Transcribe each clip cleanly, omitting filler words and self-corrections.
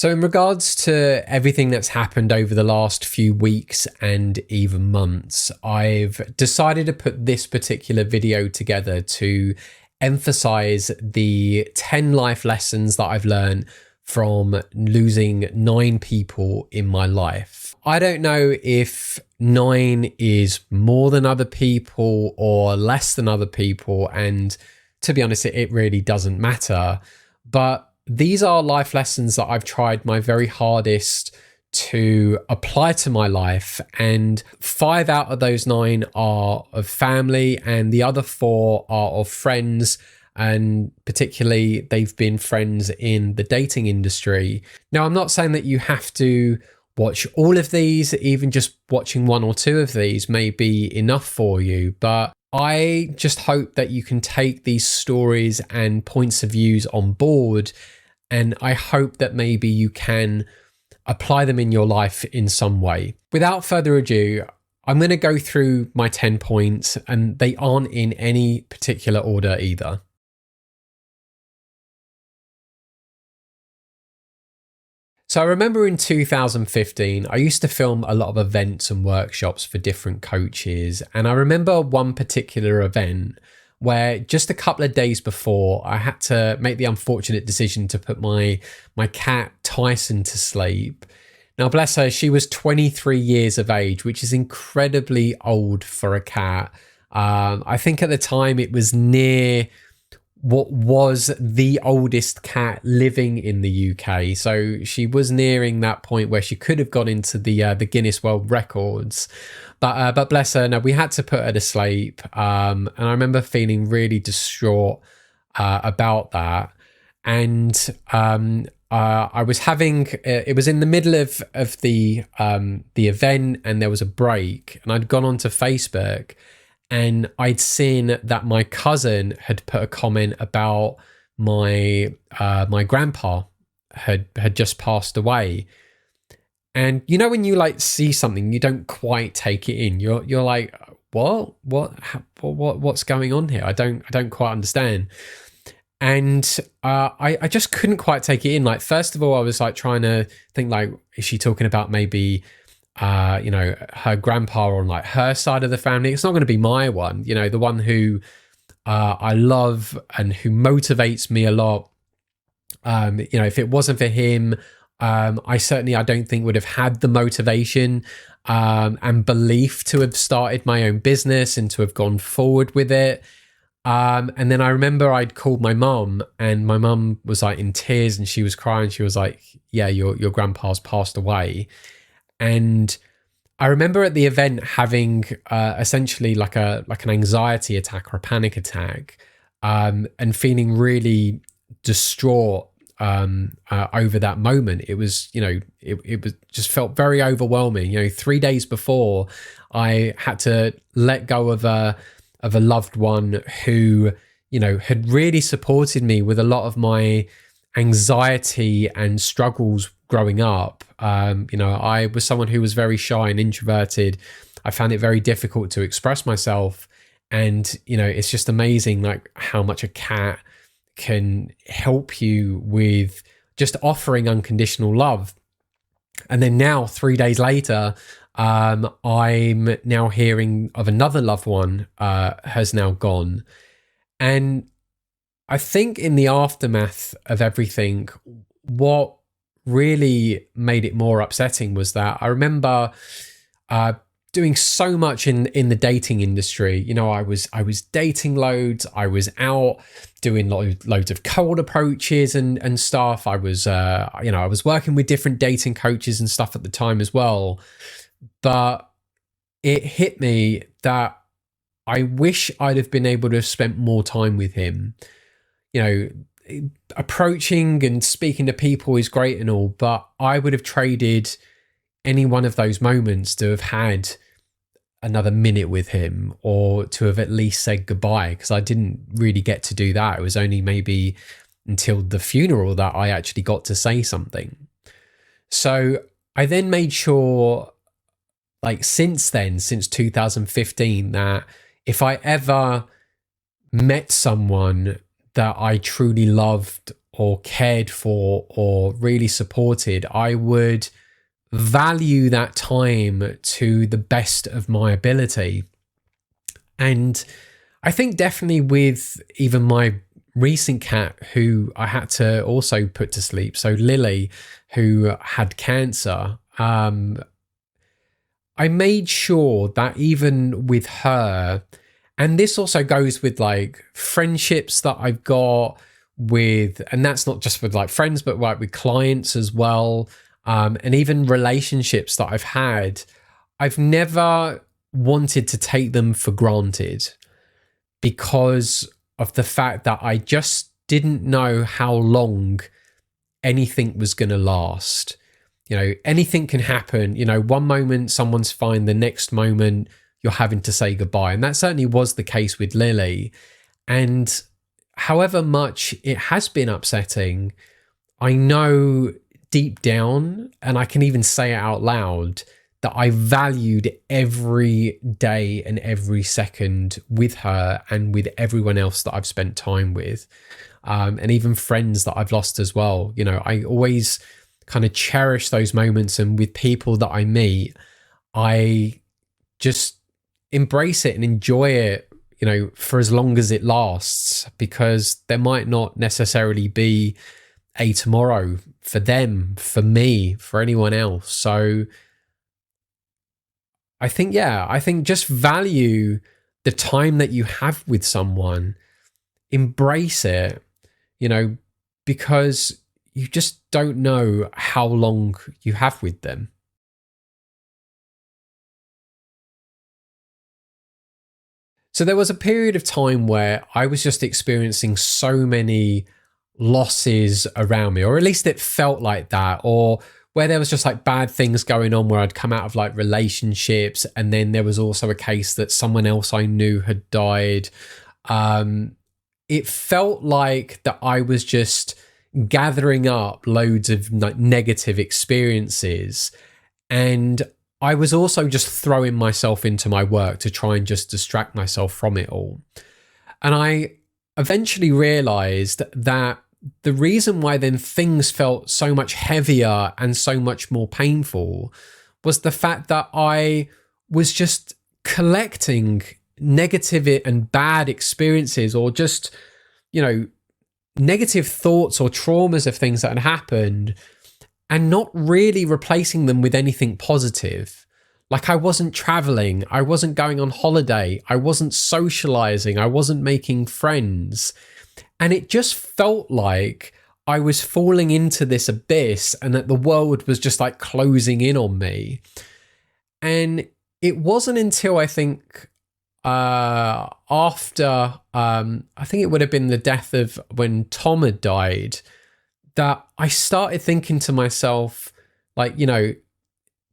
So in regards to everything that's happened over the last few weeks and even months, I've decided to put this particular video together to emphasize the 10 life lessons that I've learned from losing 9 people in my life. I don't know if 9 is more than other people or less than other people, and to be honest, it really doesn't matter. But these are life lessons that I've tried my very hardest to apply to my life, and 5 out of those 9 are of family and the other 4 are of friends, and particularly they've been friends in the dating industry. Now, I'm not saying that you have to watch all of these, even just watching 1 or 2 of these may be enough for you, but I just hope that you can take these stories and points of views on board, and I hope that maybe you can apply them in your life in some way. Without further ado, I'm going to go through my 10 points, and they aren't in any particular order either. So I remember in 2015, I used to film a lot of events and workshops for different coaches. And I remember one particular event where just a couple of days before, I had to make the unfortunate decision to put my cat Tyson to sleep. Now, bless her, she was 23 years of age, which is incredibly old for a cat. I think at the time it was near what was the oldest cat living in the UK. So she was nearing that point where she could have got into the Guinness World Records. But bless her, no, we had to put her to sleep. And I remember feeling really distraught about that. And I was having, it was in the middle of the event, and there was a break, and I'd gone onto Facebook, and I'd seen that my cousin had put a comment about my grandpa had just passed away. And you know, when you like see something, you don't quite take it in. You're like, what's going on here? I don't quite understand. And I just couldn't quite take it in. Like, first of all, I was like trying to think, like, is she talking about maybe her grandpa on like her side of the family? It's not going to be my one, the one who I love and who motivates me a lot. If it wasn't for him, I don't think would have had the motivation and belief to have started my own business and to have gone forward with it. And then I remember I'd called my mum, and my mum was like in tears, and she was crying. She was like, yeah, your grandpa's passed away. And I remember at the event having essentially like an anxiety attack or a panic attack, and feeling really distraught over that moment. It was, it was just felt very overwhelming. 3 days before, I had to let go of a loved one who, had really supported me with a lot of my anxiety and struggles growing up. I was someone who was very shy and introverted. I found it very difficult to express myself. And, it's just amazing, like, how much a cat can help you with just offering unconditional love. And then now, 3 days later, I'm now hearing of another loved one has now gone. And I think in the aftermath of everything, what really made it more upsetting was that I remember doing so much in the dating industry. I was dating loads. I was out doing loads of cold approaches and stuff. I was I was working with different dating coaches and stuff at the time as well. But it hit me that I wish I'd have been able to have spent more time with him. Approaching and speaking to people is great and all, but I would have traded any one of those moments to have had another minute with him, or to have at least said goodbye, because I didn't really get to do that. It was only maybe until the funeral that I actually got to say something. So I then made sure, like, since 2015, that if I ever met someone that I truly loved or cared for or really supported, I would value that time to the best of my ability. And I think definitely with even my recent cat, who I had to also put to sleep, so Lily, who had cancer, I made sure that even with her, and this also goes with like friendships that I've got with, and that's not just with like friends, but like with clients as well, and even relationships that I've had, I've never wanted to take them for granted because of the fact that I just didn't know how long anything was going to last. You know, anything can happen. You know, one moment someone's fine, the next moment you're having to say goodbye. And that certainly was the case with Lily. And however much it has been upsetting, I know deep down, and I can even say it out loud, that I valued every day and every second with her and with everyone else that I've spent time with, and even friends that I've lost as well. You know, I always kind of cherish those moments, and with people that I meet, I just embrace it and enjoy it, you know, for as long as it lasts, because there might not necessarily be a tomorrow for them, for me, for anyone else. So I think, yeah, I think just value the time that you have with someone, embrace it, you know, because you just don't know how long you have with them. So there was a period of time where I was just experiencing so many losses around me, or at least it felt like that, or where there was just like bad things going on, where I'd come out of like relationships, and then there was also a case that someone else I knew had died. It felt like that I was just gathering up loads of like negative experiences, and I was also just throwing myself into my work to try and just distract myself from it all. And I eventually realized that the reason why then things felt so much heavier and so much more painful was the fact that I was just collecting negative and bad experiences, or just, you know, negative thoughts or traumas of things that had happened, and not really replacing them with anything positive. Like, I wasn't traveling, I wasn't going on holiday, I wasn't socializing, I wasn't making friends. And it just felt like I was falling into this abyss, and that the world was just like closing in on me. And it wasn't until I think after, I think it would have been the death of when Tom had died, that I started thinking to myself, like, you know,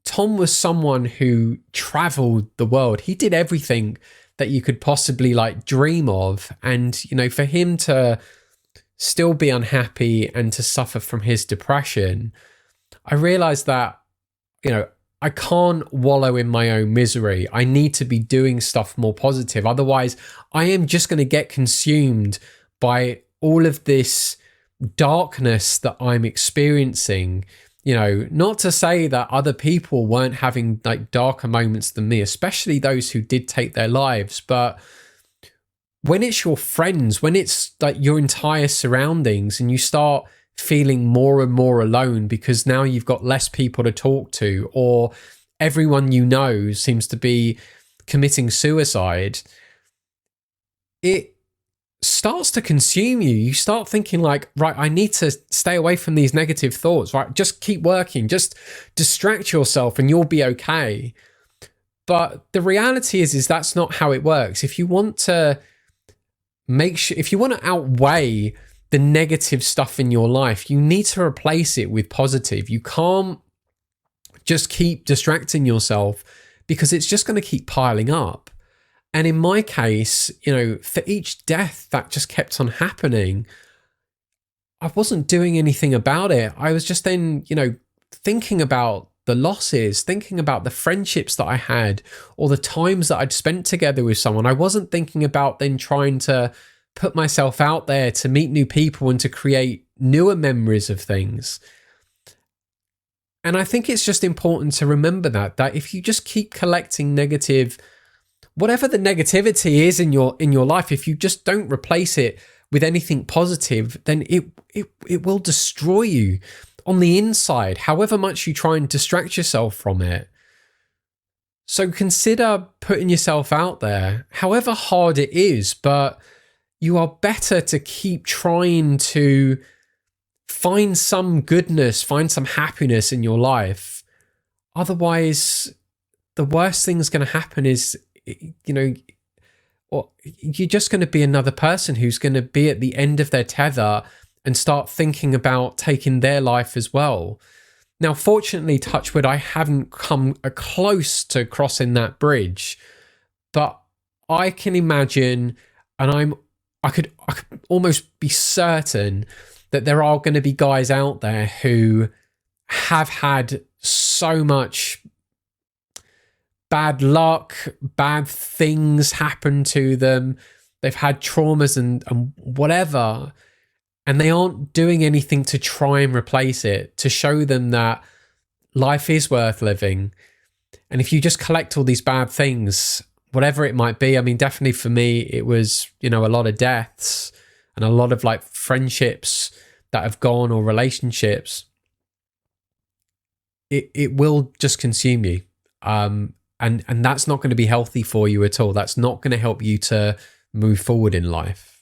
Tom was someone who traveled the world. He did everything that you could possibly like dream of. And, you know, for him to still be unhappy and to suffer from his depression, I realized that, you know, I can't wallow in my own misery. I need to be doing stuff more positive. Otherwise, I am just going to get consumed by all of this darkness that I'm experiencing. You know, not to say that other people weren't having like darker moments than me, especially those who did take their lives, but when it's your friends, when it's like your entire surroundings, and you start feeling more and more alone because now you've got less people to talk to, or everyone you know seems to be committing suicide, it starts to consume you. You start thinking like, right, I need to stay away from these negative thoughts, right? Just keep working, just distract yourself and you'll be okay. But the reality is that's not how it works. If you want to if you want to outweigh the negative stuff in your life, you need to replace it with positive. You can't just keep distracting yourself, because it's just going to keep piling up. And in my case, you know, for each death that just kept on happening, I wasn't doing anything about it. I was just then, you know, thinking about the losses, thinking about the friendships that I had, or the times that I'd spent together with someone. I wasn't thinking about then trying to put myself out there to meet new people and to create newer memories of things. And I think it's just important to remember that if you just keep collecting negative, whatever the negativity is in your life, if you just don't replace it with anything positive, then it will destroy you on the inside, however much you try and distract yourself from it. So consider putting yourself out there, however hard it is, but you are better to keep trying to find some goodness, find some happiness in your life. Otherwise, the worst thing's going to happen is, or you're just going to be another person who's going to be at the end of their tether and start thinking about taking their life as well. Now, fortunately, touch wood, I haven't come close to crossing that bridge, but I can imagine, and I could almost be certain that there are going to be guys out there who have had so much bad luck, bad things happen to them. They've had traumas and whatever, and they aren't doing anything to try and replace it, to show them that life is worth living. And if you just collect all these bad things, whatever it might be, I mean, definitely for me, it was, a lot of deaths and a lot of like friendships that have gone, or relationships. It will just consume you. And that's not going to be healthy for you at all. That's not going to help you to move forward in life.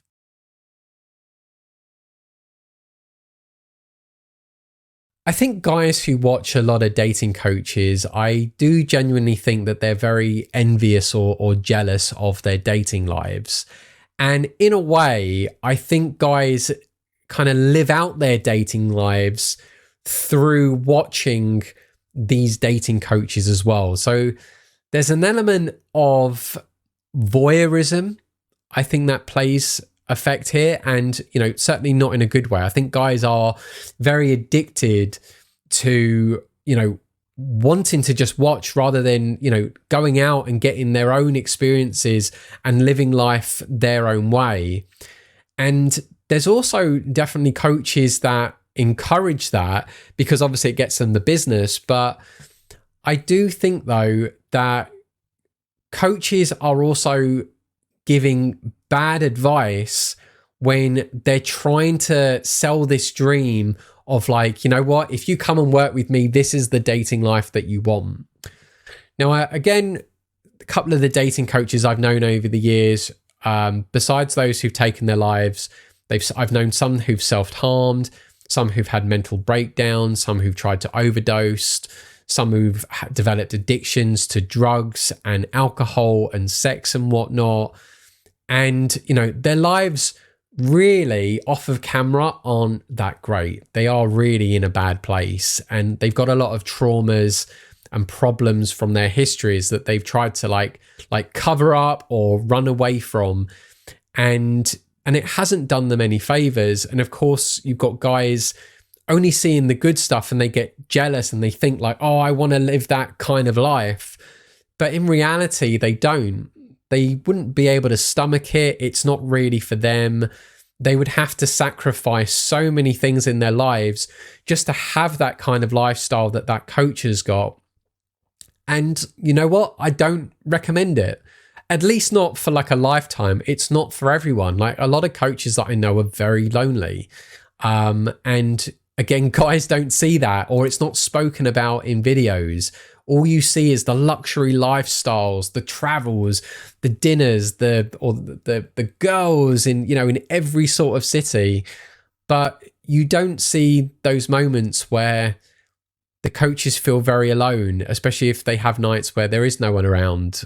I think guys who watch a lot of dating coaches, I do genuinely think that they're very envious or jealous of their dating lives. And in a way, I think guys kind of live out their dating lives through watching these dating coaches as well. So there's an element of voyeurism, I think, that plays effect here, and certainly not in a good way. I think guys are very addicted to wanting to just watch rather than going out and getting their own experiences and living life their own way. And there's also definitely coaches that encourage that because obviously it gets them the business. But I do think though that coaches are also giving bad advice when they're trying to sell this dream of like, what, if you come and work with me, this is the dating life that you want. Now, again, a couple of the dating coaches I've known over the years, besides those who've taken their lives, I've known some who've self-harmed, some who've had mental breakdowns, some who've tried to overdose, some who've developed addictions to drugs and alcohol and sex and whatnot. And, their lives really off of camera aren't that great. They are really in a bad place, and they've got a lot of traumas and problems from their histories that they've tried to like cover up or run away from. And it hasn't done them any favors. And of course, you've got guys only seeing the good stuff and they get jealous and they think like, oh, I want to live that kind of life. But in reality, they don't. They wouldn't be able to stomach it. It's not really for them. They would have to sacrifice so many things in their lives just to have that kind of lifestyle that coach has got. And you know what? I don't recommend it. At least not for like a lifetime. It's not for everyone. Like a lot of coaches that I know are very lonely. And again, guys don't see that, or it's not spoken about in videos. All you see is the luxury lifestyles, the travels, the dinners, the girls in every sort of city. But you don't see those moments where the coaches feel very alone, especially if they have nights where there is no one around.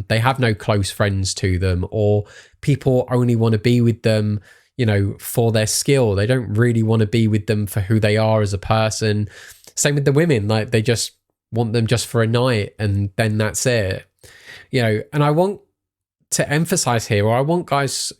They have no close friends to them, or people only want to be with them, for their skill. They don't really want to be with them for who they are as a person. Same with the women, like they just want them just for a night and then that's it. And I want to emphasize here, or I want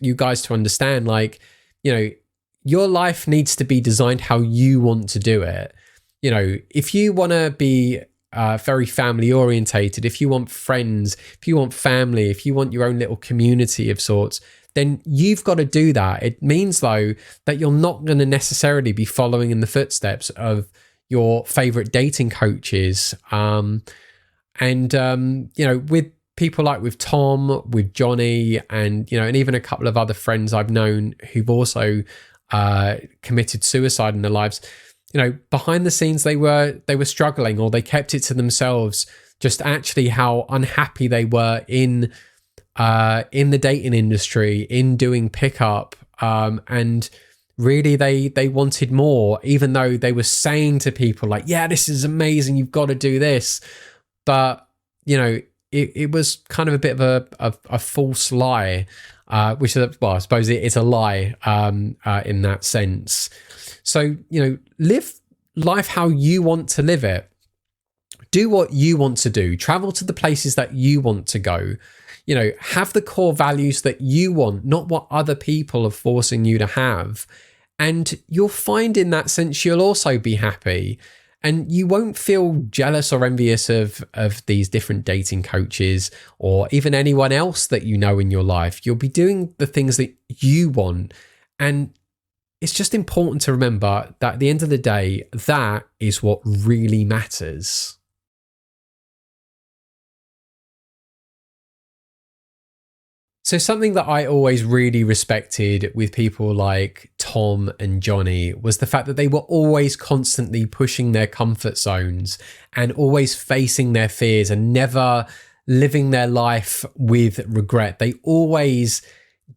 you guys to understand, like, your life needs to be designed how you want to do it. If you want to be very family orientated, if you want friends, if you want family, if you want your own little community of sorts, then you've got to do that. It means, though, that you're not going to necessarily be following in the footsteps of your favorite dating coaches. With people like with Tom, with Johnny, and even a couple of other friends I've known who've also committed suicide in their lives, behind the scenes they were struggling, or they kept it to themselves, just actually how unhappy they were in the dating industry, in doing pickup, and really they wanted more, even though they were saying to people like, yeah, this is amazing, you've got to do this. But it was kind of a bit of a false lie, which, well, I suppose it's a lie in that sense. So, live life how you want to live it. Do what you want to do. Travel to the places that you want to go. Have the core values that you want, not what other people are forcing you to have. And you'll find in that sense you'll also be happy. And you won't feel jealous or envious of these different dating coaches or even anyone else that you know in your life. You'll be doing the things that you want. And it's just important to remember that at the end of the day, that is what really matters. So something that I always really respected with people like Tom and Johnny was the fact that they were always constantly pushing their comfort zones and always facing their fears and never living their life with regret. They always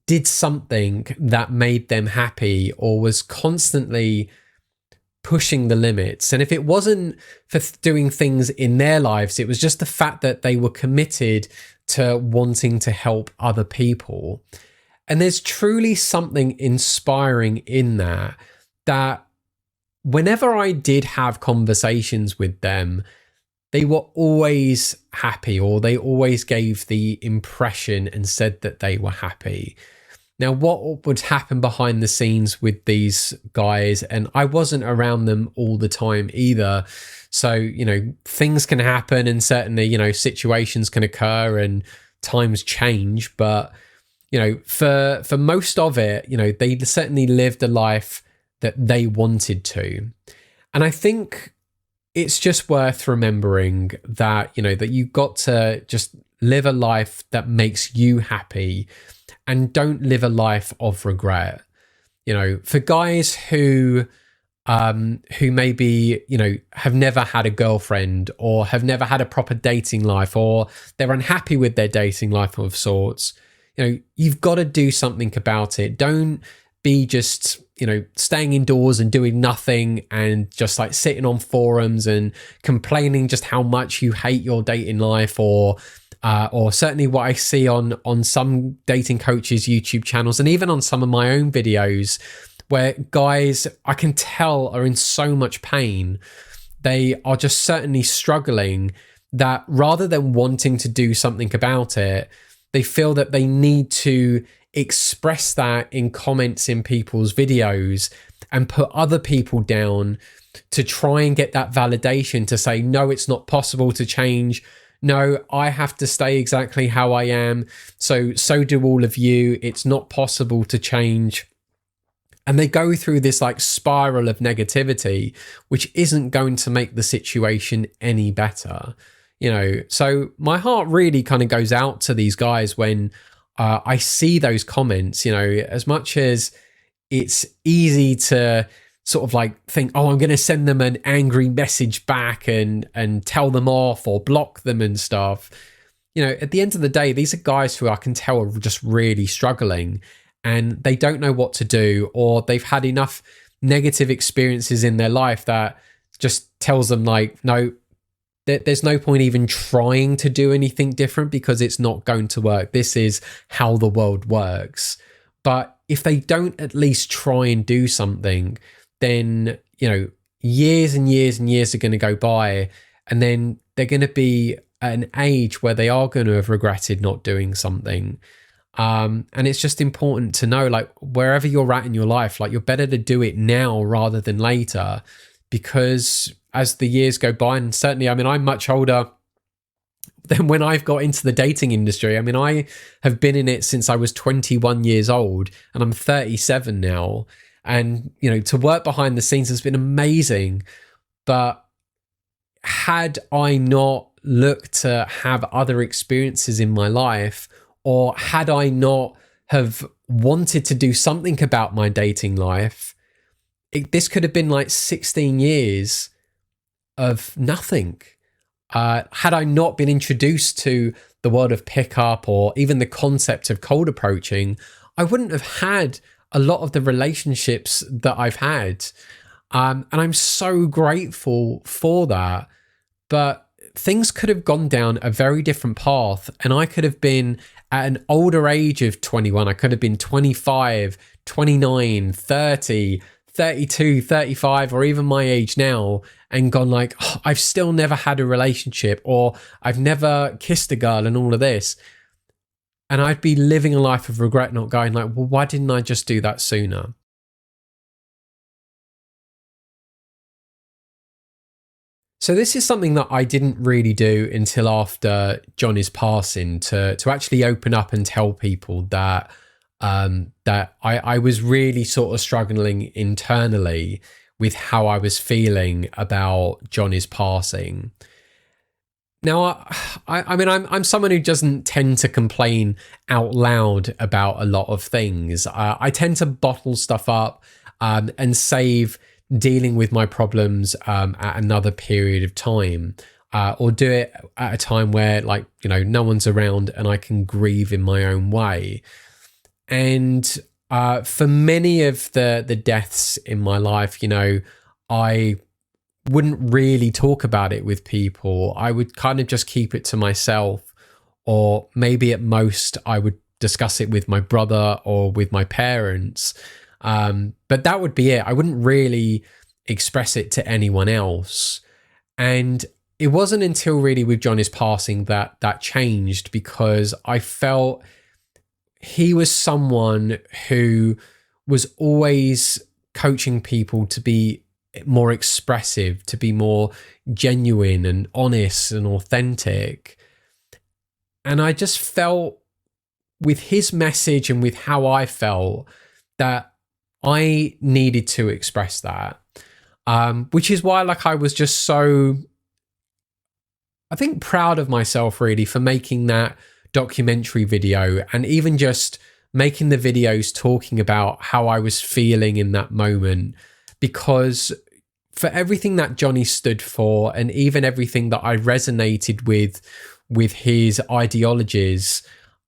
did something that made them happy or was constantly pushing the limits. And if it wasn't for doing things in their lives, it was just the fact that they were committed to wanting to help other people. And there's truly something inspiring in that whenever I did have conversations with them, they were always happy, or they always gave the impression and said that they were happy. Now, what would happen behind the scenes with these guys, and I wasn't around them all the time either, so, things can happen, and certainly, situations can occur and times change. But, for most of it, they certainly lived a life that they wanted to. And I think it's just worth remembering that, that you've got to just live a life that makes you happy and don't live a life of regret. For guys who maybe, have never had a girlfriend or have never had a proper dating life, or they're unhappy with their dating life of sorts, you've got to do something about it. Don't be just, staying indoors and doing nothing and just like sitting on forums and complaining just how much you hate your dating life, or certainly what I see on some dating coaches' YouTube channels, and even on some of my own videos, where guys, I can tell, are in so much pain. They are just certainly struggling, that rather than wanting to do something about it, they feel that they need to express that in comments in people's videos and put other people down to try and get that validation to say, no, it's not possible to change. No, I have to stay exactly how I am. So do all of you. It's not possible to change. And they go through this like spiral of negativity, which isn't going to make the situation any better. So my heart really kind of goes out to these guys when I see those comments. As much as it's easy to sort of like think, oh, I'm going to send them an angry message back and tell them off or block them and stuff. At the end of the day, these are guys who I can tell are just really struggling, and they don't know what to do, or they've had enough negative experiences in their life that just tells them like, no, there's no point even trying to do anything different because it's not going to work. This is how the world works. But if they don't at least try and do something, then, years and years and years are going to go by, and then they're going to be at an age where they are going to have regretted not doing something. And it's just important to know, like, wherever you're at in your life, like, you're better to do it now rather than later, because as the years go by, and certainly, I mean, I'm much older than when I've got into the dating industry. I mean, I have been in it since I was 21 years old, and I'm 37 now. And, you know, to work behind the scenes has been amazing. But had I not looked to have other experiences in my life, or had I not have wanted to do something about my dating life, this could have been like 16 years of nothing. Had I not been introduced to the world of pickup or even the concept of cold approaching, I wouldn't have had a lot of the relationships that I've had. And I'm so grateful for that. But things could have gone down a very different path, and I could have been at an older age of 21. I could have been 25, 29, 30, 32, 35, or even my age now, and gone like, oh, I've still never had a relationship, or I've never kissed a girl, and all of this. And I'd be living a life of regret, not going like, well, why didn't I just do that sooner? So this is something that I didn't really do until after Johnny's passing, to actually open up and tell people that that I was really sort of struggling internally with how I was feeling about Johnny's passing. Now, I mean, I'm someone who doesn't tend to complain out loud about a lot of things. I tend to bottle stuff up and save dealing with my problems at another period of time, or do it at a time where, like, you know, no one's around and I can grieve in my own way. And for many of the deaths in my life, you know, I wouldn't really talk about it with people. I would kind of just keep it to myself, or maybe at most I would discuss it with my brother or with my parents. But that would be it. I wouldn't really express it to anyone else. And it wasn't until really with Johnny's passing that that changed, because I felt he was someone who was always coaching people to be more expressive, to be more genuine and honest and authentic. And I just felt with his message and with how I felt that I needed to express that, which is why, like, I was just so, I think, proud of myself really for making that documentary video, and even just making the videos talking about how I was feeling in that moment. Because for everything that Johnny stood for, and even everything that I resonated with his ideologies,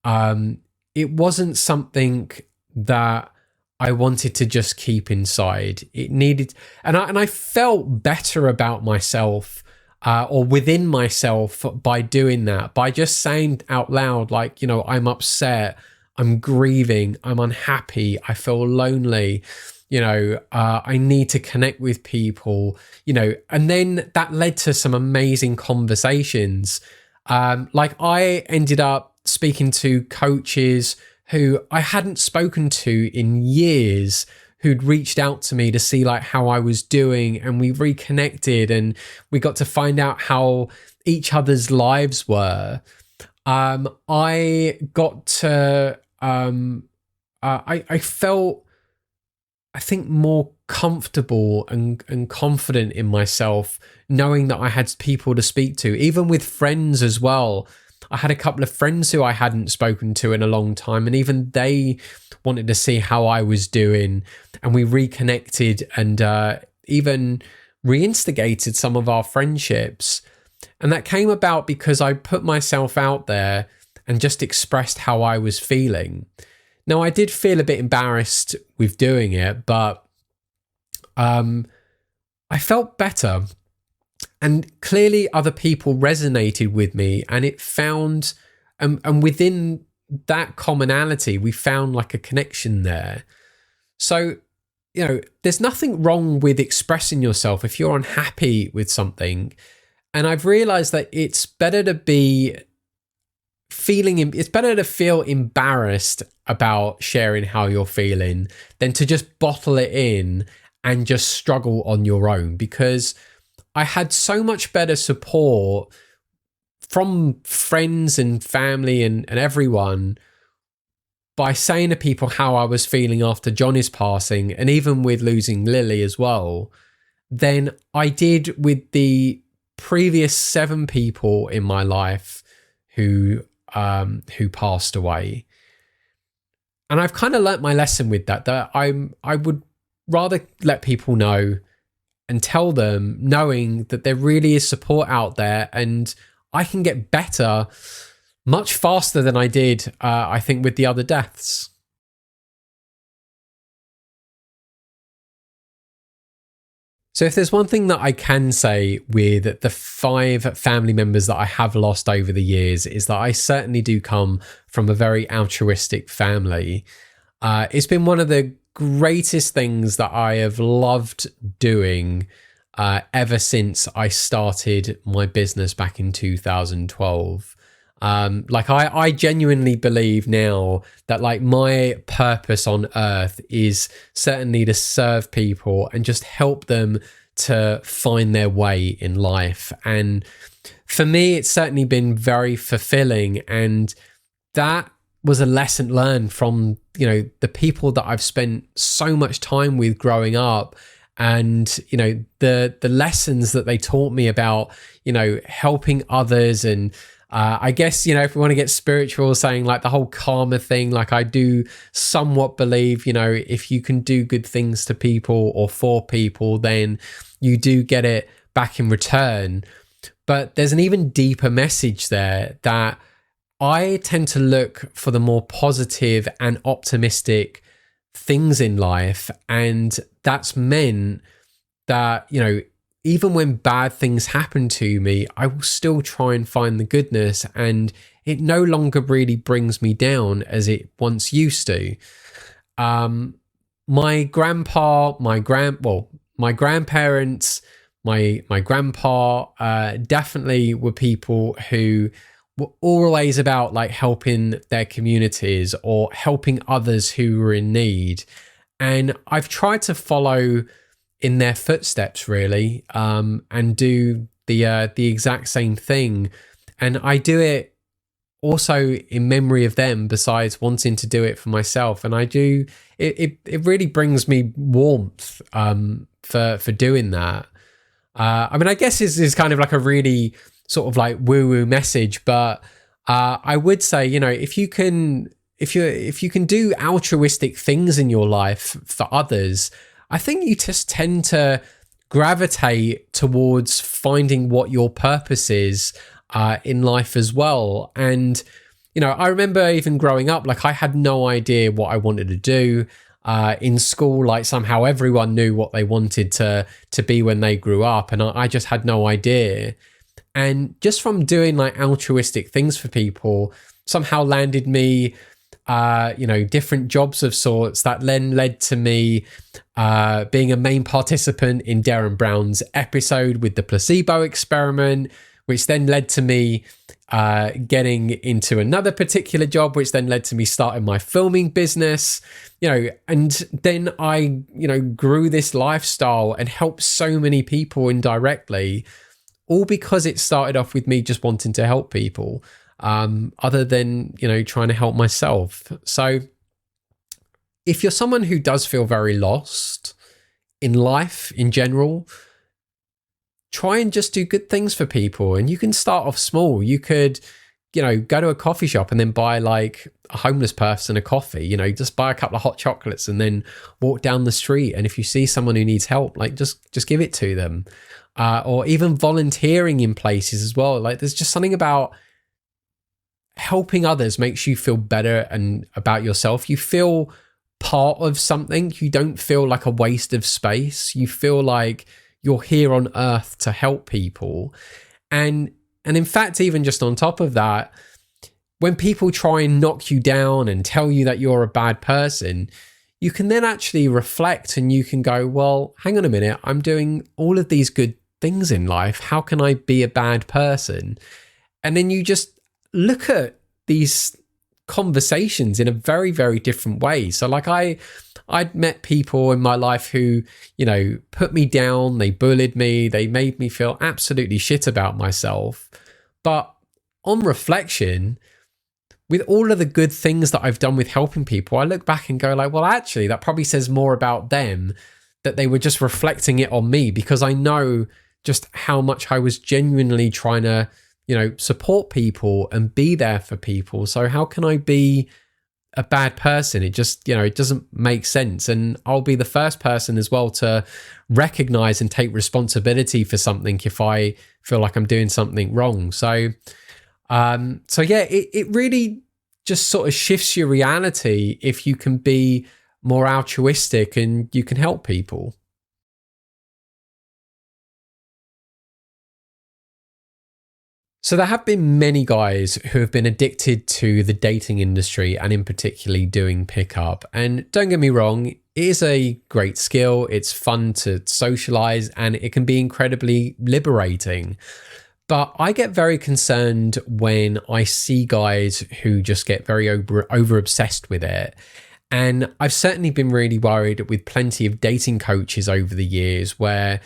it wasn't something that I wanted to just keep inside. It needed, and I felt better about myself, or within myself, by doing that, by just saying out loud, like, you know, I'm upset, I'm grieving, I'm unhappy, I feel lonely, you know, I need to connect with people, you know. And then that led to some amazing conversations. Like, I ended up speaking to coaches who I hadn't spoken to in years, who'd reached out to me to see like how I was doing, and we reconnected and we got to find out how each other's lives were. I got to, I felt, I think, more comfortable and confident in myself, knowing that I had people to speak to, even with friends as well. I had a couple of friends who I hadn't spoken to in a long time, and even they wanted to see how I was doing, and we reconnected and even reinstigated some of our friendships. And that came about because I put myself out there and just expressed how I was feeling. Now, I did feel a bit embarrassed with doing it, but I felt better. And clearly other people resonated with me, and it found, and within that commonality, we found like a connection there. So, you know, there's nothing wrong with expressing yourself if you're unhappy with something. And I've realized that it's better to be it's better to feel embarrassed about sharing how you're feeling than to just bottle it in and just struggle on your own. Because I had so much better support from friends and family and everyone by saying to people how I was feeling after Johnny's passing, and even with losing Lily as well, than I did with the previous 7 people in my life who passed away. And I've kind of learnt my lesson with that I would rather let people know and tell them, knowing that there really is support out there, and I can get better much faster than I did, I think, with the other deaths. So if there's one thing that I can say with the 5 family members that I have lost over the years, is that I certainly do come from a very altruistic family. It's been one of the greatest things that I have loved doing ever since I started my business back in 2012. Like I genuinely believe now that like my purpose on earth is certainly to serve people and just help them to find their way in life. And for me, it's certainly been very fulfilling. And that was a lesson learned from, you know, the people that I've spent so much time with growing up. And, you know, the lessons that they taught me about, you know, helping others. And I guess, you know, if we want to get spiritual, saying like the whole karma thing, like I do somewhat believe, you know, if you can do good things to people or for people, then you do get it back in return. But there's an even deeper message there, that I tend to look for the more positive and optimistic things in life. And that's meant that, you know, even when bad things happen to me, I will still try and find the goodness, and it no longer really brings me down as it once used to. My grandpa, my grandparents, my grandpa definitely were people who were always about like helping their communities or helping others who were in need. And I've tried to follow in their footsteps, really, and do the exact same thing. And I do it also in memory of them, besides wanting to do it for myself. And I do it really brings me warmth for doing that. I mean, I guess this is kind of like a really sort of like woo-woo message, but I would say, you know, if you can do altruistic things in your life for others, I think you just tend to gravitate towards finding what your purpose is in life as well. And, you know, I remember even growing up, like I had no idea what I wanted to do. In school, like somehow everyone knew what they wanted to be when they grew up, and I just had no idea. And just from doing like altruistic things for people, somehow landed me you know, different jobs of sorts that then led to me being a main participant in Darren Brown's episode with the placebo experiment, which then led to me getting into another particular job, which then led to me starting my filming business, you know, and then I, you know, grew this lifestyle and helped so many people indirectly, all because it started off with me just wanting to help people. Other than, you know, trying to help myself. So if you're someone who does feel very lost in life in general, try and just do good things for people. And you can start off small. You could, you know, go to a coffee shop and then buy like a homeless person a coffee, you know, just buy a couple of hot chocolates and then walk down the street. And if you see someone who needs help, like just give it to them. Or even volunteering in places as well. Like there's just something about helping others makes you feel better and about yourself. You feel part of something. You don't feel like a waste of space. You feel like you're here on earth to help people. And in fact, even just on top of that, when people try and knock you down and tell you that you're a bad person, you can then actually reflect and you can go, well, hang on a minute, I'm doing all of these good things in life. How can I be a bad person? And then you just look at these conversations in a very, very different way. So like I'd met people in my life who, put me down, they bullied me, they made me feel absolutely shit about myself. But on reflection, with all of the good things that I've done with helping people, I look back and go like, well, actually, that probably says more about them, that they were just reflecting it on me, because I know just how much I was genuinely trying to, support people and be there for people. So how can I be a bad person? It just, it doesn't make sense. And I'll be the first person as well to recognize and take responsibility for something if I feel like I'm doing something wrong. So yeah, it really just sort of shifts your reality if you can be more altruistic and you can help people. So there have been many guys who have been addicted to the dating industry and in particularly doing pickup. And don't get me wrong, it is a great skill. It's fun to socialize and it can be incredibly liberating. But I get very concerned when I see guys who just get very over obsessed with it. And I've certainly been really worried with plenty of dating coaches over the years where,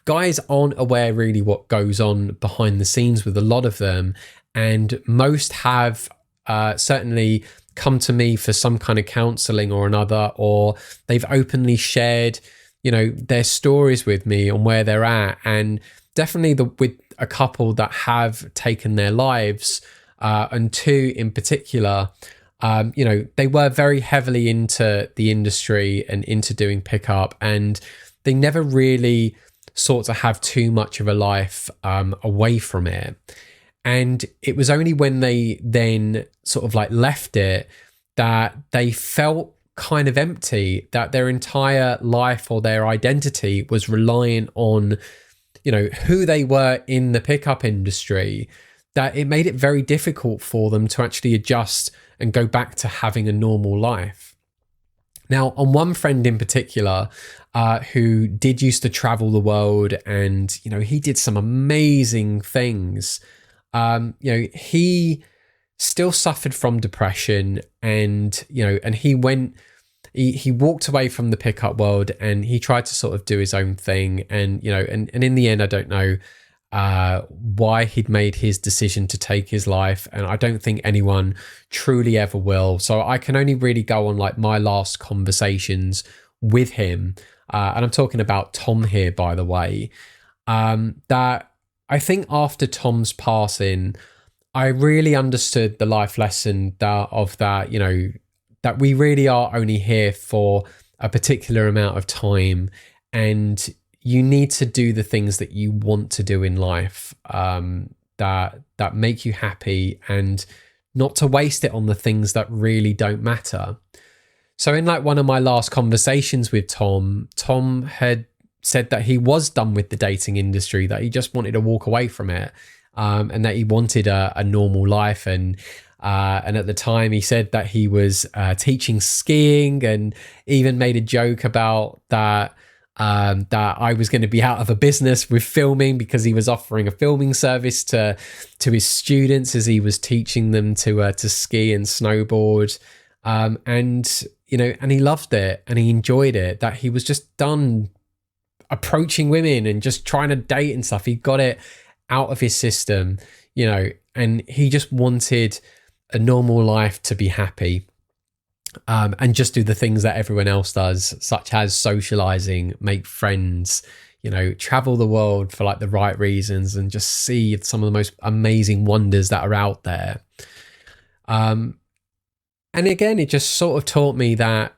guys aren't aware really what goes on behind the scenes with a lot of them. And most have certainly come to me for some kind of counseling or another, or they've openly shared, their stories with me on where they're at. And definitely with a couple that have taken their lives, and two in particular, they were very heavily into the industry and into doing pickup, and they never really sought to have too much of a life away from it. And it was only when they then sort of like left it that they felt kind of empty, that their entire life or their identity was reliant on, who they were in the pickup industry, that it made it very difficult for them to actually adjust and go back to having a normal life. Now, on one friend in particular, who did used to travel the world and, he did some amazing things. He still suffered from depression and, and he walked away from the pickup world and he tried to sort of do his own thing. And, and in the end, I don't know why he'd made his decision to take his life. And I don't think anyone truly ever will. So I can only really go on like my last conversations with him. And I'm talking about Tom here, by the way, that I think after Tom's passing, I really understood the life lesson that we really are only here for a particular amount of time, and you need to do the things that you want to do in life, that make you happy, and not to waste it on the things that really don't matter. So in like one of my last conversations with Tom had said that he was done with the dating industry, that he just wanted to walk away from it, and that he wanted a normal life. And at the time he said that he was teaching skiing, and even made a joke about that I was going to be out of a business with filming because he was offering a filming service to his students as he was teaching them to ski and snowboard. And he loved it and he enjoyed it, that he was just done approaching women and just trying to date and stuff. He got it out of his system, and he just wanted a normal life to be happy, and just do the things that everyone else does, such as socializing, make friends, travel the world for like the right reasons, and just see some of the most amazing wonders that are out there. And again, it just sort of taught me that,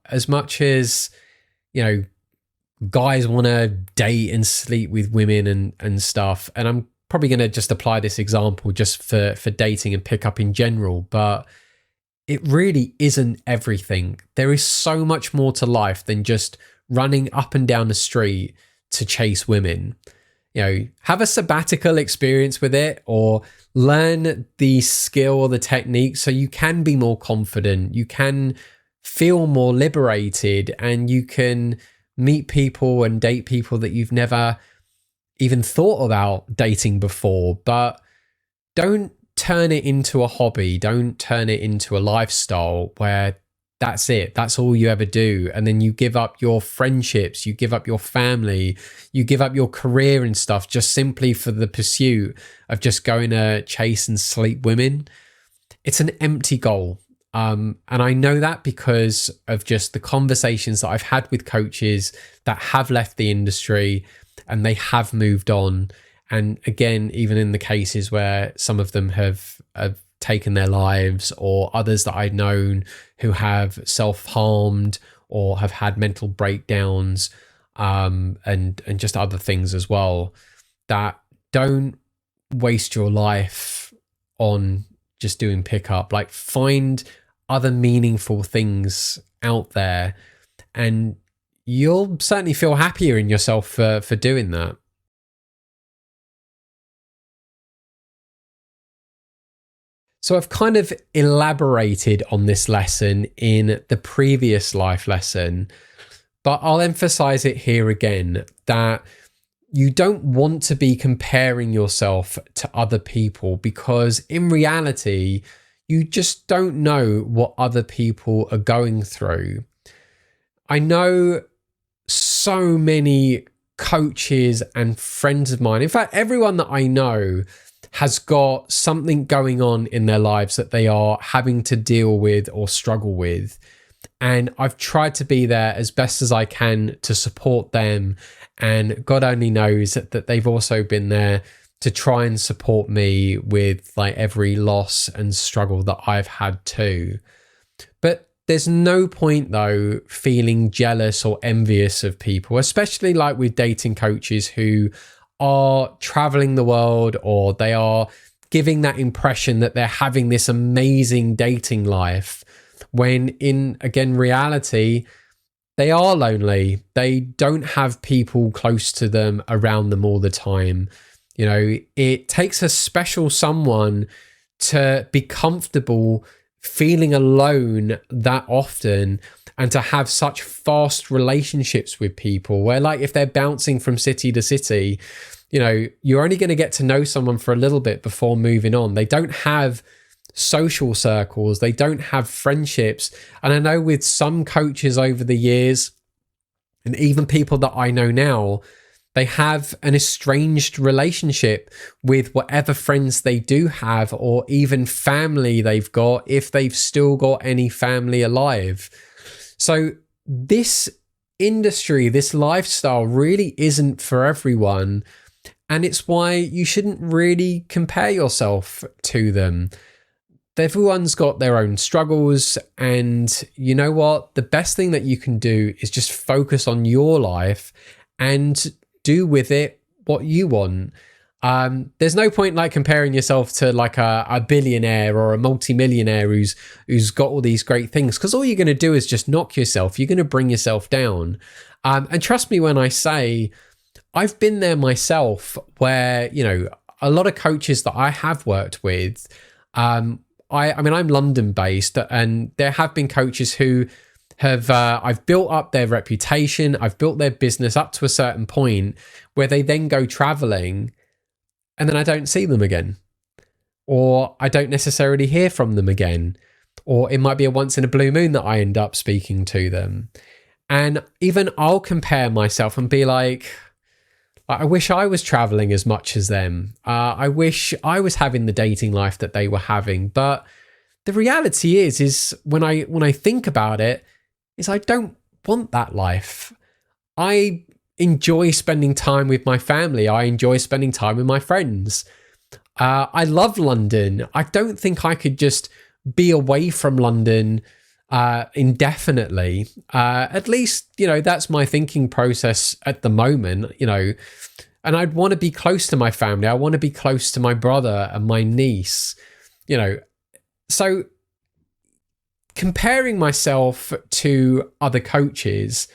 as much as, guys want to date and sleep with women and stuff, and I'm probably going to just apply this example just for dating and pickup in general, but it really isn't everything. There is so much more to life than just running up and down the street to chase women. Have a sabbatical experience with it, or learn the skill or the technique so you can be more confident, you can feel more liberated, and you can meet people and date people that you've never even thought about dating before. But don't turn it into a hobby. Don't turn it into a lifestyle where that's it. That's all you ever do. And then you give up your friendships, you give up your family, you give up your career and stuff just simply for the pursuit of just going to chase and sleep women. It's an empty goal. And I know that because of just the conversations that I've had with coaches that have left the industry and they have moved on. And again, even in the cases where some of them have taken their lives, or others that I've known who have self-harmed or have had mental breakdowns, and just other things as well, that don't waste your life on just doing pickup. Like, find other meaningful things out there and you'll certainly feel happier in yourself for doing that. So I've kind of elaborated on this lesson in the previous life lesson, but I'll emphasize it here again, that you don't want to be comparing yourself to other people, because in reality, you just don't know what other people are going through. I know so many coaches and friends of mine, in fact, everyone that I know has got something going on in their lives that they are having to deal with or struggle with. And I've tried to be there as best as I can to support them. And God only knows that they've also been there to try and support me with like every loss and struggle that I've had too. But there's no point though feeling jealous or envious of people, especially like with dating coaches who are traveling the world, or they are giving that impression that they're having this amazing dating life, when in, again, reality, they are lonely. They don't have people close to them, around them all the time. You know, it takes a special someone to be comfortable feeling alone that often, and to have such fast relationships with people where, like, if they're bouncing from city to city, you know, you're only going to get to know someone for a little bit before moving on. They don't have social circles. They don't have friendships. And I know with some coaches over the years, and even people that I know now, they have an estranged relationship with whatever friends they do have, or even family they've got, if they've still got any family alive. So this industry, this lifestyle really isn't for everyone. And it's why you shouldn't really compare yourself to them. Everyone's got their own struggles. And you know what? The best thing that you can do is just focus on your life and do with it what you want. There's no point like comparing yourself to like a billionaire or a multimillionaire who's got all these great things, because all you're going to do is just knock yourself. You're going to bring yourself down. And trust me when I say, I've been there myself, where, you know, a lot of coaches that I have worked with, I mean, I'm London based, and there have been coaches who have, I've built up their reputation, I've built their business up to a certain point where they then go traveling and then I don't see them again, or I don't necessarily hear from them again, or it might be a once in a blue moon that I end up speaking to them. And even I'll compare myself and be like, I wish I was traveling as much as them. I wish I was having the dating life that they were having. But the reality is when I think about it, is I don't want that life. I enjoy spending time with my family. I enjoy spending time with my friends. I love London. I don't think I could just be away from London indefinitely. At least, you know, that's my thinking process at the moment, you know, and I'd want to be close to my family. I want to be close to my brother and my niece, you know. So comparing myself to other coaches,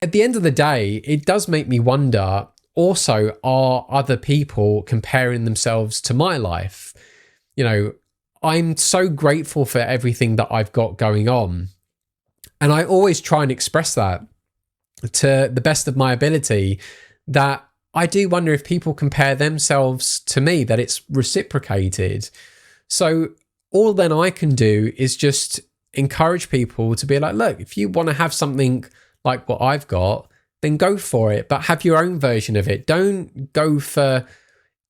at the end of the day, it does make me wonder also, are other people comparing themselves to my life? You know, I'm so grateful for everything that I've got going on. And I always try and express that to the best of my ability, that I do wonder if people compare themselves to me, that it's reciprocated. So all then I can do is just encourage people to be like, look, if you want to have something like what I've got, then go for it, but have your own version of it. Don't go for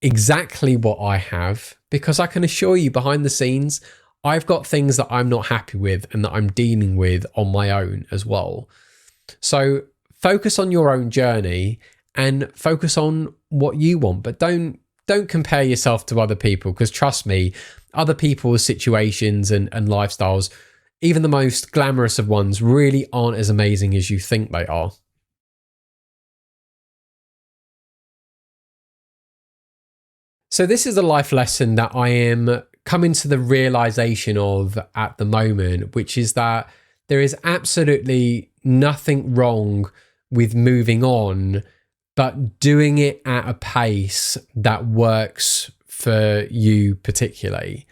exactly what I have, because I can assure you behind the scenes, I've got things that I'm not happy with and that I'm dealing with on my own as well. So focus on your own journey and focus on what you want, but don't compare yourself to other people, because trust me, other people's situations and lifestyles, even the most glamorous of ones, really aren't as amazing as you think they are. So this is a life lesson that I am coming to the realization of at the moment, which is that there is absolutely nothing wrong with moving on, but doing it at a pace that works for you particularly.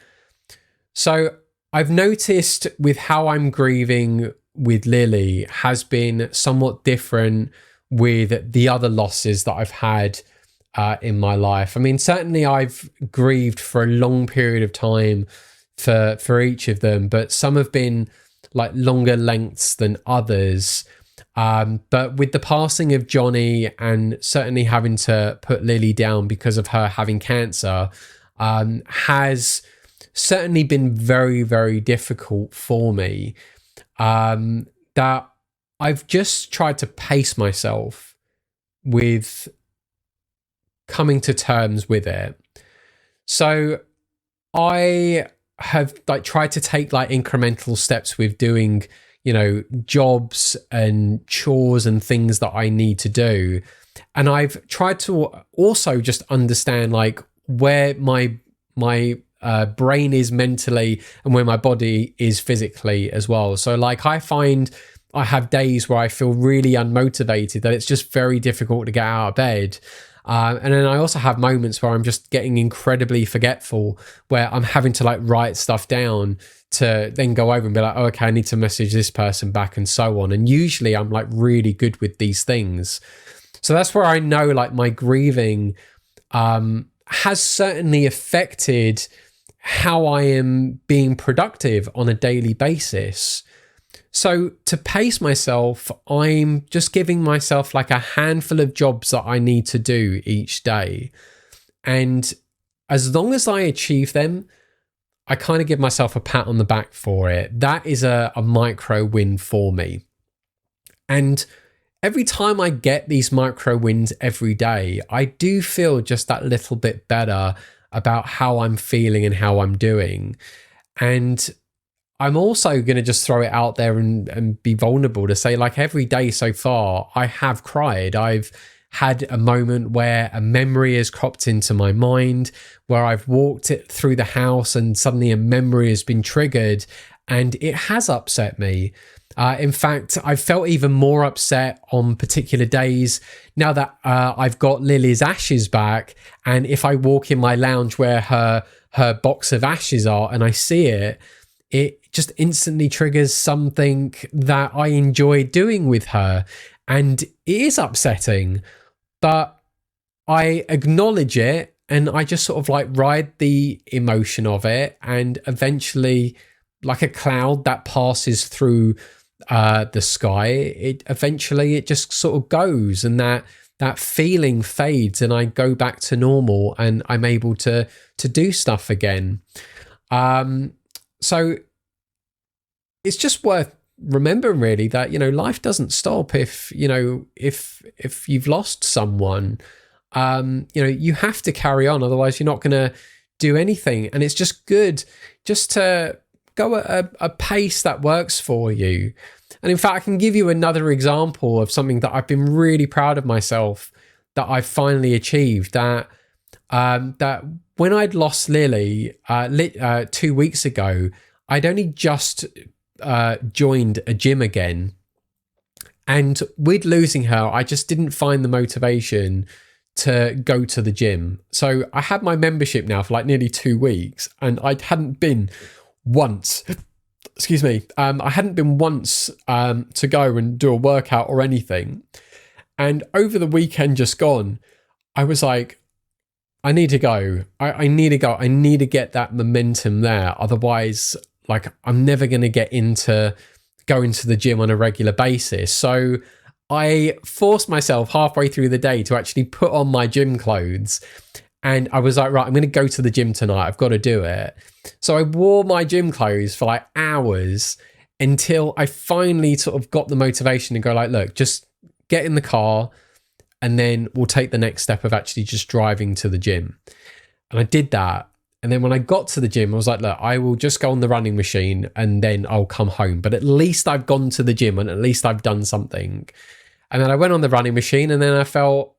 So I've noticed with how I'm grieving with Lily has been somewhat different with the other losses that I've had in my life. I mean, certainly I've grieved for a long period of time for each of them, but some have been like longer lengths than others. But with the passing of Johnny and certainly having to put Lily down because of her having cancer, has certainly been very, very difficult for me. That I've just tried to pace myself with coming to terms with it. So I have like tried to take like incremental steps with doing, you know, jobs and chores and things that I need to do. And I've tried to also just understand like where my brain is mentally and where my body is physically as well. So like I find I have days where I feel really unmotivated, that it's just very difficult to get out of bed. And then I also have moments where I'm just getting incredibly forgetful, where I'm having to like write stuff down to then go over and be like, oh, okay, I need to message this person back and so on. And usually I'm like really good with these things. So that's where I know like my grieving has certainly affected how I am being productive on a daily basis. So to pace myself, I'm just giving myself like a handful of jobs that I need to do each day. And as long as I achieve them, I kind of give myself a pat on the back for it. That is a micro win for me. And every time I get these micro wins every day, I do feel just that little bit better about how I'm feeling and how I'm doing. And I'm also going to just throw it out there and be vulnerable to say, like, every day so far, I have cried. I've had a moment where a memory has cropped into my mind, where I've walked it through the house and suddenly a memory has been triggered and it has upset me. In fact, I've felt even more upset on particular days now that I've got Lily's ashes back. And if I walk in my lounge where her box of ashes are and I see it, it just instantly triggers something that I enjoy doing with her. And it is upsetting, but I acknowledge it and I just sort of like ride the emotion of it. And eventually, like a cloud that passes through the sky, it just sort of goes, and that feeling fades and I go back to normal and I'm able to do stuff again. So it's just worth remembering really that, you know, life doesn't stop if you've lost someone. You have to carry on, otherwise you're not going to do anything. And it's just good just to go at a pace that works for you. And in fact, I can give you another example of something that I've been really proud of myself that I finally achieved. That when I'd lost Lily 2 weeks ago, I'd only just joined a gym again. And with losing her, I just didn't find the motivation to go to the gym. So I had my membership now for like nearly 2 weeks and I hadn't been once. Excuse me. I hadn't been once to go and do a workout or anything. And over the weekend just gone, I was like, I need to go. I need to go. I need to get that momentum there. Otherwise, like, I'm never going to get into going to the gym on a regular basis. So I forced myself halfway through the day to actually put on my gym clothes. And I was like, right, I'm going to go to the gym tonight. I've got to do it. So I wore my gym clothes for like hours until I finally sort of got the motivation to go like, look, just get in the car and then we'll take the next step of actually just driving to the gym. And I did that. And then when I got to the gym, I was like, look, I will just go on the running machine and then I'll come home. But at least I've gone to the gym and at least I've done something. And then I went on the running machine and then I felt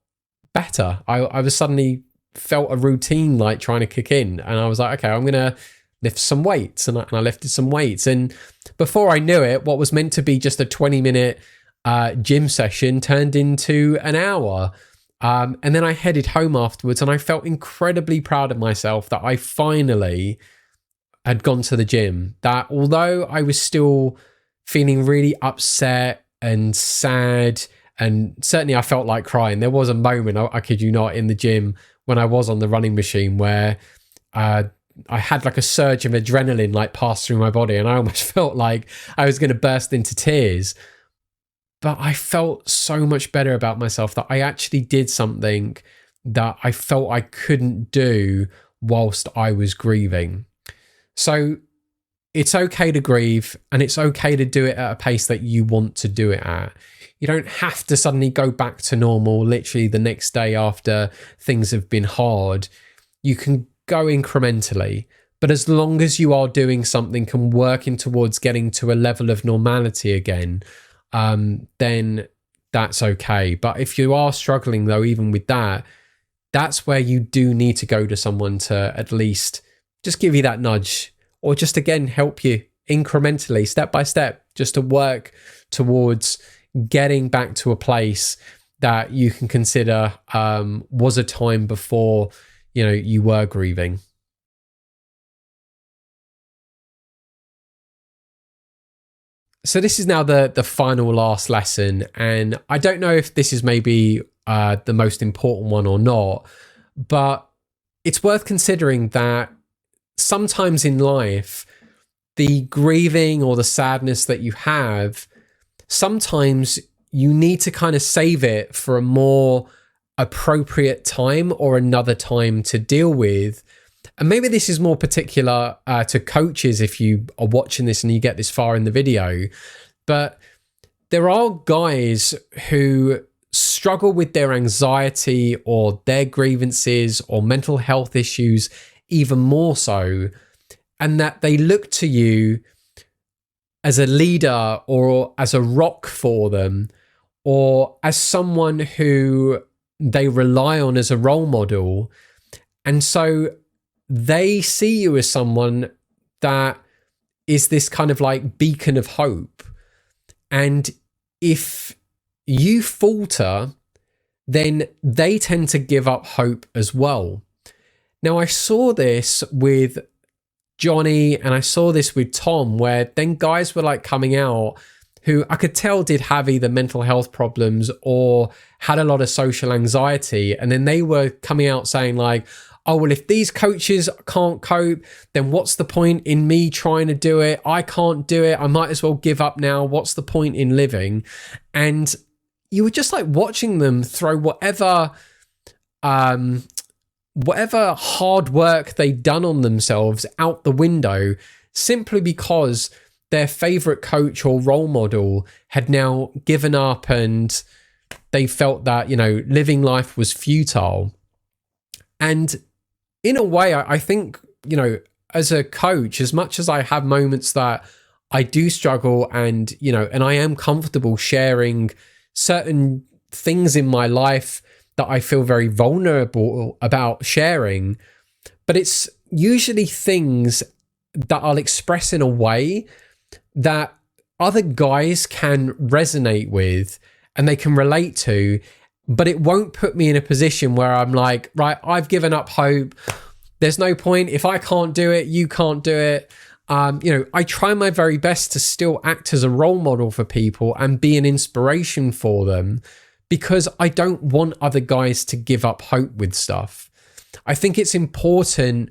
better. I was suddenly felt a routine like trying to kick in. And I was like, okay, I'm going to lift some weights. And I lifted some weights. And before I knew it, what was meant to be just a 20-minute gym session turned into an hour. And then I headed home afterwards and I felt incredibly proud of myself that I finally had gone to the gym. That although I was still feeling really upset and sad, and certainly I felt like crying, there was a moment, I kid you not, in the gym when I was on the running machine where I had like a surge of adrenaline like pass through my body and I almost felt like I was going to burst into tears. But I felt so much better about myself that I actually did something that I felt I couldn't do whilst I was grieving. So it's okay to grieve and it's okay to do it at a pace that you want to do it at. You don't have to suddenly go back to normal literally the next day after things have been hard. You can go incrementally, but as long as you are doing something and working towards getting to a level of normality again, then that's okay. But if you are struggling though, even with that, that's where you do need to go to someone to at least just give you that nudge or just again help you incrementally, step by step, just to work towards getting back to a place that you can consider was a time before, you know, you were grieving. So this is now the final last lesson, and I don't know if this is maybe the most important one or not, but it's worth considering that sometimes in life, the grieving or the sadness that you have, sometimes you need to kind of save it for a more appropriate time or another time to deal with. And maybe this is more particular to coaches if you are watching this and you get this far in the video, but there are guys who struggle with their anxiety or their grievances or mental health issues even more so, and that they look to you as a leader or as a rock for them or as someone who they rely on as a role model. And so they see you as someone that is this kind of like beacon of hope. And if you falter, then they tend to give up hope as well. Now, I saw this with Johnny and I saw this with Tom, where then guys were like coming out who I could tell did have either mental health problems or had a lot of social anxiety. And then they were coming out saying like, oh, well, if these coaches can't cope, then what's the point in me trying to do it? I can't do it. I might as well give up now. What's the point in living? And you were just like watching them throw whatever hard work they'd done on themselves out the window simply because their favorite coach or role model had now given up and they felt that, you know, living life was futile. And in a way, I think, you know, as a coach, as much as I have moments that I do struggle and, you know, and I am comfortable sharing certain things in my life that I feel very vulnerable about sharing, but it's usually things that I'll express in a way that other guys can resonate with and they can relate to, but it won't put me in a position where I'm like, right, I've given up hope. There's no point. If I can't do it, you can't do it. You know, I try my very best to still act as a role model for people and be an inspiration for them, because I don't want other guys to give up hope with stuff. I think it's important,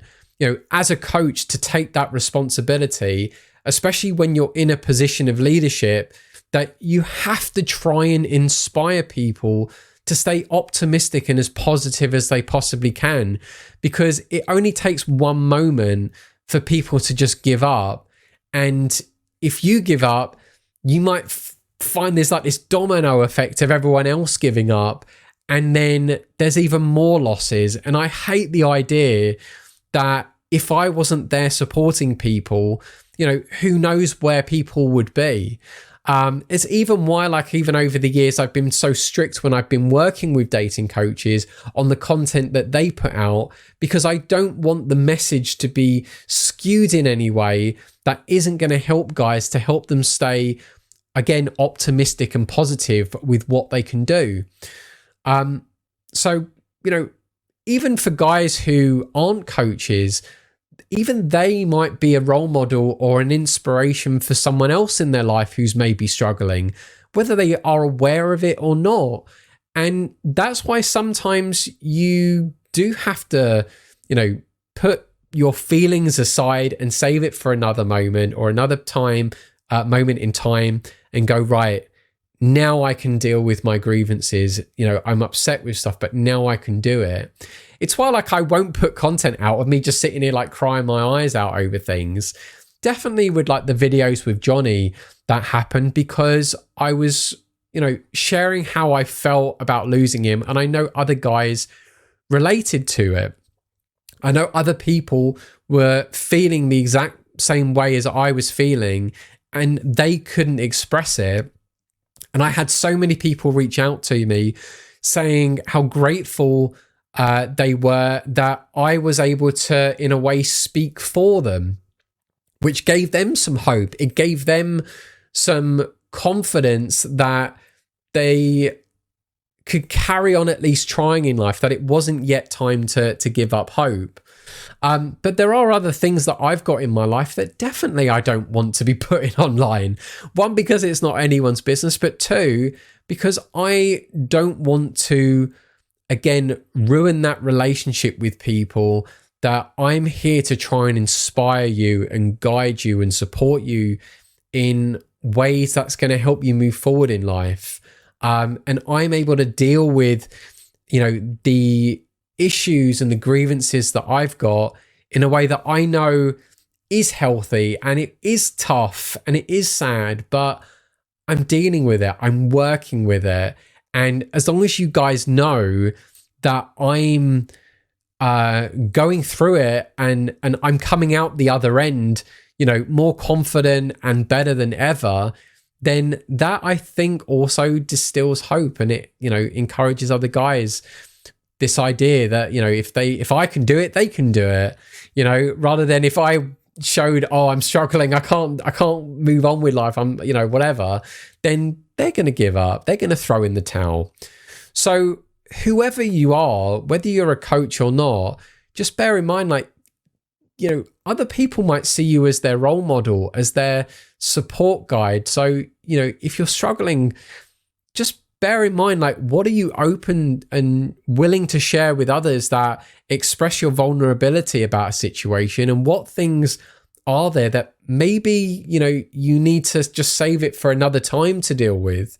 as a coach, to take that responsibility, especially when you're in a position of leadership, that you have to try and inspire people to stay optimistic and as positive as they possibly can, because it only takes one moment for people to just give up. And if you give up, you might find there's like this domino effect of everyone else giving up, and then there's even more losses. And I hate the idea that if I wasn't there supporting people, who knows where people would be. It's even why, like, even over the years, I've been so strict when I've been working with dating coaches on the content that they put out, because I don't want the message to be skewed in any way that isn't going to help guys, to help them stay, again, optimistic and positive with what they can do. So, even for guys who aren't coaches, even they might be a role model or an inspiration for someone else in their life who's maybe struggling, whether they are aware of it or not. And that's why sometimes you do have to, put your feelings aside and save it for another moment or another moment in time, and go, right, now I can deal with my grievances. I'm upset with stuff, but now I can do it. It's why, like, I won't put content out of me just sitting here like crying my eyes out over things. Definitely with like the videos with Johnny that happened, because I was, sharing how I felt about losing him. And I know other guys related to it. I know other people were feeling the exact same way as I was feeling, and they couldn't express it. And I had so many people reach out to me saying how grateful they were that I was able to, in a way, speak for them, which gave them some hope. It gave them some confidence that they could carry on at least trying in life, that it wasn't yet time to give up hope. But there are other things that I've got in my life that definitely I don't want to be putting online. One, because it's not anyone's business, but two, because I don't want to, again, ruin that relationship with people, that I'm here to try and inspire you and guide you and support you in ways that's going to help you move forward in life. And I'm able to deal with, the issues and the grievances that I've got in a way that I know is healthy, and it is tough and it is sad, but I'm dealing with it. I'm working with it. And as long as you guys know that I'm going through it and I'm coming out the other end, more confident and better than ever, then that, I think, also distills hope, and it, encourages other guys. This idea that, if I can do it, they can do it, rather than if I showed, oh, I'm struggling, I can't move on with life, I'm, whatever, then they're going to give up. They're going to throw in the towel. So whoever you are, whether you're a coach or not, just bear in mind, like, other people might see you as their role model, as their support guide. So, if you're struggling, just bear in mind, like, what are you open and willing to share with others that express your vulnerability about a situation, and what things are there that maybe, you need to just save it for another time to deal with.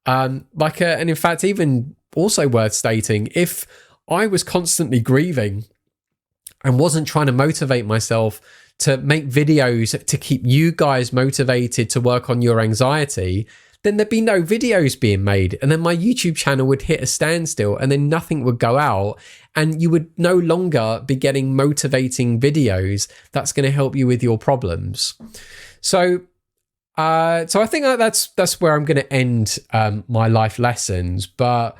And in fact, even also worth stating, if I was constantly grieving and wasn't trying to motivate myself to make videos to keep you guys motivated to work on your anxiety, then there'd be no videos being made. And then my YouTube channel would hit a standstill, and then nothing would go out, and you would no longer be getting motivating videos that's going to help you with your problems. So I think that's where I'm going to end my life lessons. But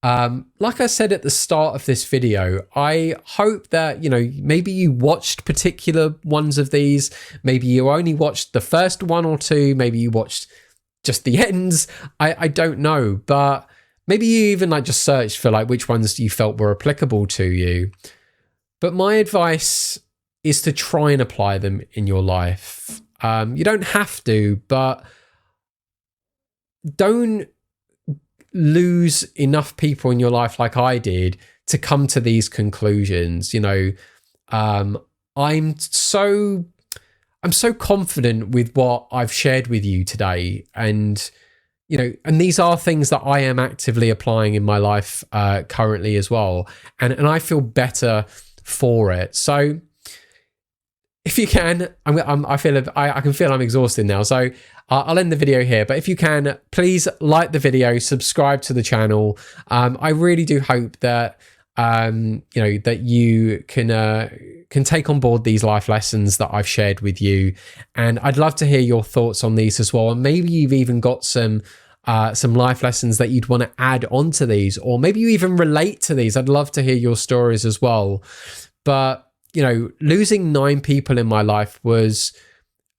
like I said at the start of this video, I hope that, maybe you watched particular ones of these. Maybe you only watched the first one or two. Maybe you watched just the ends. I don't know. But maybe you even just searched for which ones you felt were applicable to you. But my advice is to try and apply them in your life. You don't have to, but don't lose enough people in your life like I did to come to these conclusions. You know, I'm so confident with what I've shared with you today, and you know, and these are things that I am actively applying in my life currently as well, and I feel better for it. So if you can, I can feel I'm exhausted now, so I'll end the video here. But if you can, please like the video, subscribe to the channel. I really do hope that you know, that you can take on board these life lessons that I've shared with you, and I'd love to hear your thoughts on these as well. And maybe you've even got some life lessons that you'd want to add onto these, or maybe you even relate to these. I'd love to hear your stories as well. But you know, losing 9 people in my life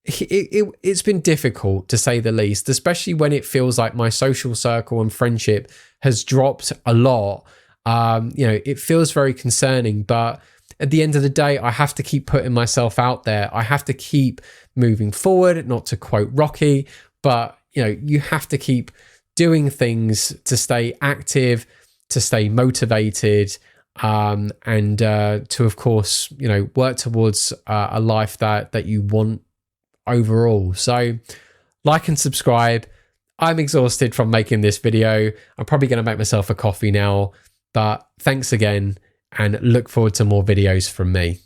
it's been difficult, to say the least, especially when it feels like my social circle and friendship has dropped a lot. You know, it feels very concerning, but at the end of the day, I have to keep putting myself out there. I have to keep moving forward, not to quote Rocky, but you know, you have to keep doing things to stay active, to stay motivated, and to, of course, you know, work towards a life that you want overall. So like and subscribe. I'm exhausted from making this video. I'm probably going to make myself a coffee now, but thanks again, and look forward to more videos from me.